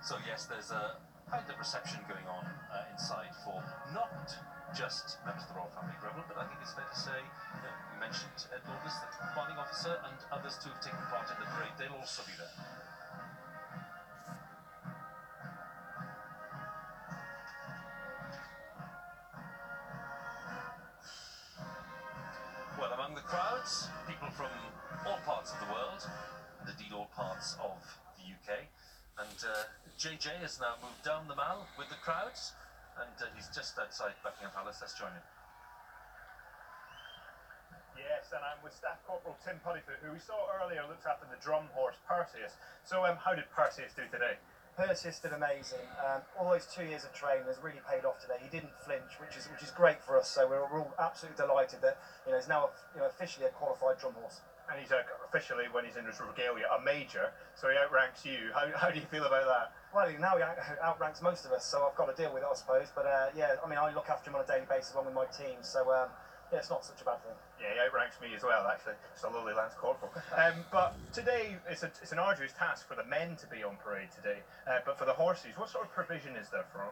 So yes, there's a kind of reception going on inside for not just members of the royal family, Greville, but I think it's fair to say, you mentioned Ed Lourdes, the commanding officer, and others too have taken part in the parade. They'll also be there. Well, among the crowds, people from all parts of the world, and indeed all parts of the UK. And JJ has now moved down the Mall with the crowds, and he's just outside Buckingham Palace. Let's join him. Yes, and I'm with Staff Corporal Tim Puddifoot, who we saw earlier looks after the drum horse Perseus. So how did Perseus do today? Perseus did amazing. All those 2 years of training has really paid off today. He didn't flinch, which is great for us. So we're all absolutely delighted that he's now officially a qualified drum horse. And he's officially, when he's in his regalia, a major. So he outranks you. How do you feel about that? Well, now he outranks most of us, so I've got to deal with it, I suppose. But yeah, I mean, I look after him on a daily basis along with my team. So yeah, it's not such a bad thing. Yeah, he outranks me as well, actually. Just a lowly Lance Corporal. But today, it's an arduous task for the men to be on parade today. But for the horses, what sort of provision is there for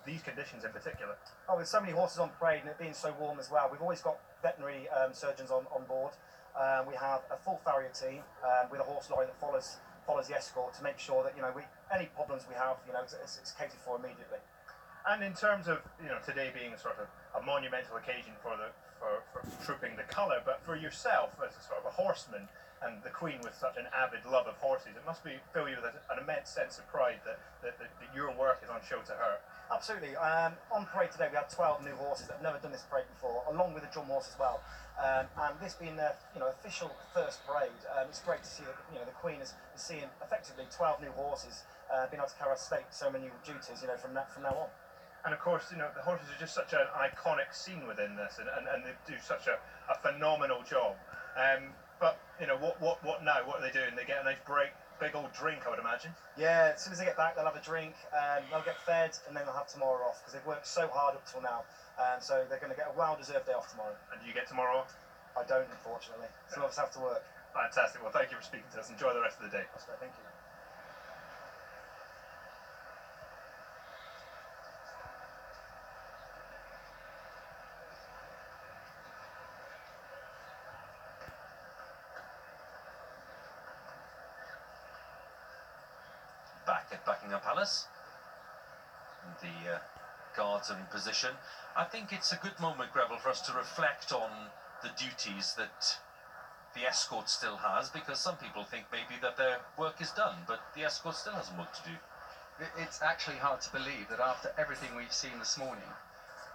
these conditions in particular? Oh, with so many horses on parade and it being so warm as well, we've always got veterinary surgeons on board. We have a full farrier team with a horse lorry that follows the escort to make sure that any problems we have, it's catered for immediately. And in terms of today being sort of a monumental occasion for trooping the colour, but for yourself as a sort of a horseman and the Queen with such an avid love of horses, it must fill you with an immense sense of pride that your work is on show to her. Absolutely. On parade today we had 12 new horses that have never done this parade before, along with a drum horse as well. And this being their official first parade, it's great to see that the Queen is seeing effectively 12 new horses being able to carry out state ceremonial duties from now on. And of course, the horses are just such an iconic scene within this, and they do such a phenomenal job. But what now? What are they doing? They get a nice break, big old drink, I would imagine. Yeah, as soon as they get back, they'll have a drink, they'll get fed, and then they'll have tomorrow off because they've worked so hard up till now. So they're going to get a well-deserved day off tomorrow. And do you get tomorrow off? I don't, unfortunately. Some of us have to work. Fantastic. Well, thank you for speaking to us. Enjoy the rest of the day. That's great. Thank you. Back at Buckingham Palace, the guards are in position. I think it's a good moment, Greville, for us to reflect on the duties that the escort still has, because some people think maybe that their work is done, but the escort still has work to do. It's actually hard to believe that after everything we've seen this morning,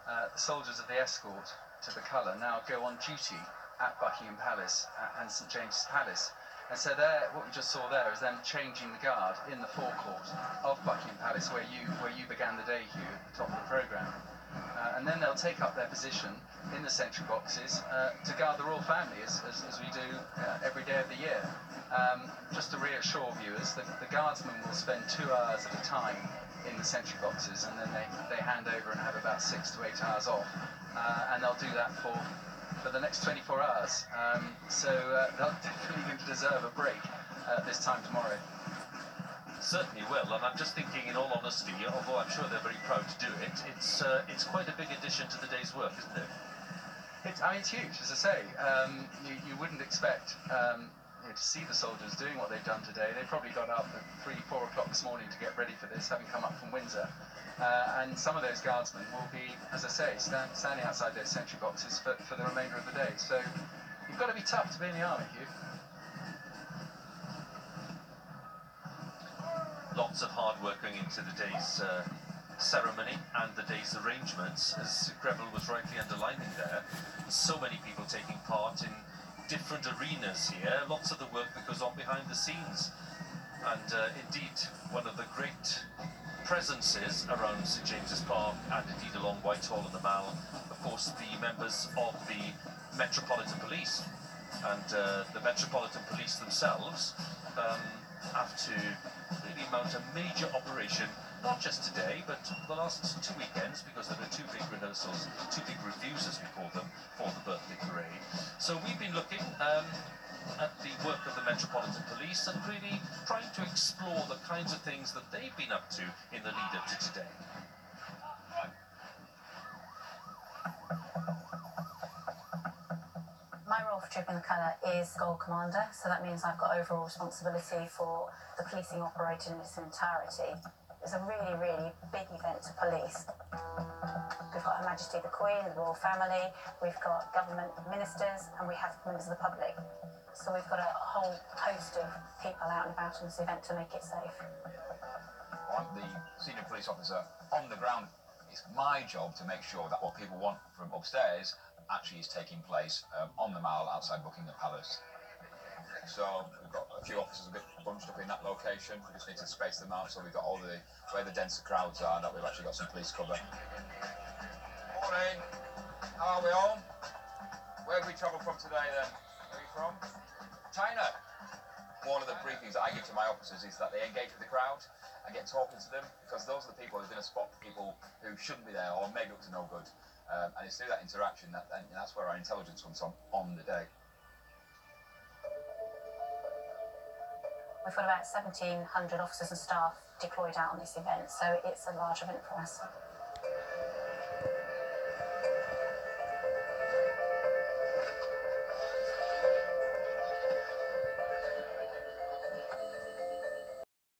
the soldiers of the escort to the colour now go on duty at Buckingham Palace and St James's Palace. And so there, what we just saw there is them changing the guard in the forecourt of Buckingham Palace, where you began the day, Hugh, at the top of the programme. And then they'll take up their position in the sentry boxes to guard the royal family, as we do every day of the year. Just to reassure viewers, the guardsmen will spend 2 hours at a time in the sentry boxes, and then they hand over and have about 6 to 8 hours off. And they'll do that for the next 24 hours. So they'll definitely deserve a break this time tomorrow. Certainly will, and I'm just thinking, in all honesty, although I'm sure they're very proud to do it, it's quite a big addition to the day's work, isn't it? It's huge, as I say. You wouldn't expect to see the soldiers doing what they've done today. They probably got up at 3-4 o'clock this morning to get ready for this, having come up from Windsor. And some of those guardsmen will be, as I say, standing outside those sentry boxes for the remainder of the day. So you've got to be tough to be in the army, Hugh. Lots of hard work going into the day's ceremony and the day's arrangements, as Greville was rightly underlining there. So many people taking part in different arenas here, lots of the work that goes on behind the scenes. And indeed, one of the great presences around St James's Park and indeed along Whitehall and the Mall, of course, the members of the Metropolitan Police. And the Metropolitan Police themselves have to really mount a major operation, not just today, but the last 2 weekends, because there are 2 big rehearsals, 2 big reviews, as we call them, for the birthday parade. So we've been looking at the work of the Metropolitan Police and really trying to explore the kinds of things that they've been up to in the lead up to today. My role for Trooping the Colour is Goal Commander, so that means I've got overall responsibility for the policing operation in its entirety. It's a really, really big event to police. We've got Her Majesty the Queen, the Royal Family, we've got government ministers, and we have members of the public. So we've got a whole host of people out and about in this event to make it safe. I'm the senior police officer on the ground. It's my job to make sure that what people want from upstairs actually is taking place on the Mall outside Buckingham Palace. So we've got a few officers a bit bunched up in that location. We just need to space them out so we've got all the where the denser crowds are, that we've actually got some police cover. Morning. How are we all? Where have we travelled from today then? Where are you from? China. One of the briefings that I give to my officers is that they engage with the crowd and get talking to them, because those are the people who are going to spot people who shouldn't be there or maybe up to no good. And it's through that interaction and that's where our intelligence comes from on the day. We've got about 1,700 officers and staff deployed out on this event, so it's a large event for us.